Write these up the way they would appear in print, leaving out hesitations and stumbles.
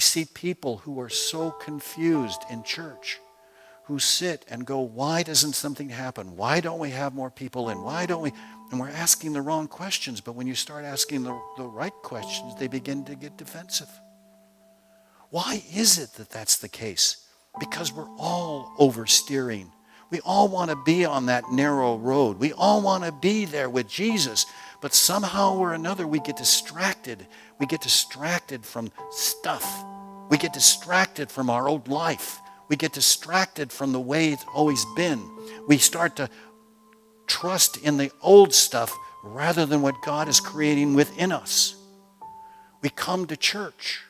see people who are so confused in church, who sit and go, why doesn't something happen? Why don't we have more people in? Why don't we? And we're asking the wrong questions. But when you start asking the right questions, they begin to get defensive. Why is it that that's the case? Because we're all oversteering. We all want to be on that narrow road. We all want to be there with Jesus. But somehow or another, we get distracted. We get distracted from stuff. We get distracted from our old life. We get distracted from the way it's always been. We start to trust in the old stuff rather than what God is creating within us. We come to church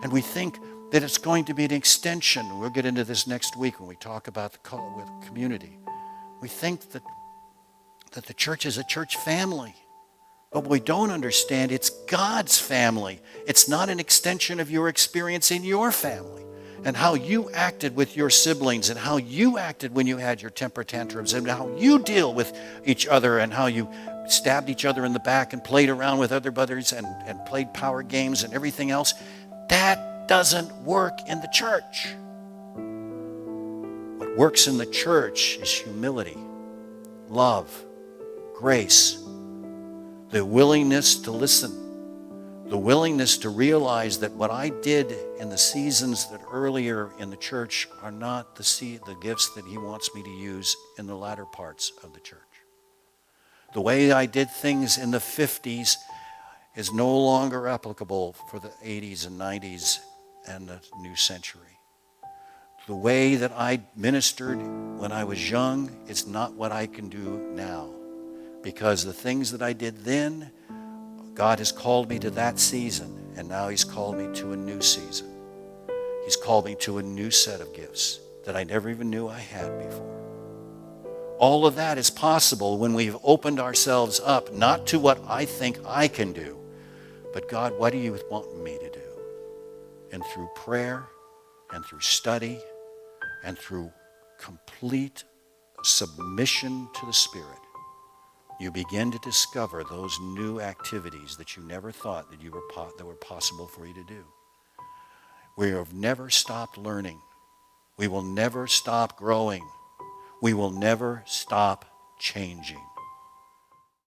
and we think that it's going to be an extension. We'll get into this next week when we talk about the community. We think that the church is a church family. But what we don't understand, it's God's family. It's not an extension of your experience in your family and how you acted with your siblings and how you acted when you had your temper tantrums and how you deal with each other and how you stabbed each other in the back and played around with other brothers and played power games and everything else. That doesn't work in the church. What works in the church is humility, love, grace, the willingness to listen, the willingness to realize that what I did in the seasons that earlier in the church are not the gifts that he wants me to use in the latter parts of the church. The way I did things in the 50s is no longer applicable for the 80s and 90s and the new century. The way that I ministered when I was young is not what I can do now. Because the things that I did then, God has called me to that season, and now he's called me to a new season. He's called me to a new set of gifts that I never even knew I had before. All of that is possible when we've opened ourselves up, not to what I think I can do, but God, what do you want me to do? And through prayer, and through study, and through complete submission to the Spirit, you begin to discover those new activities that you never thought that were possible for you to do. We have never stopped learning. We will never stop growing. We will never stop changing.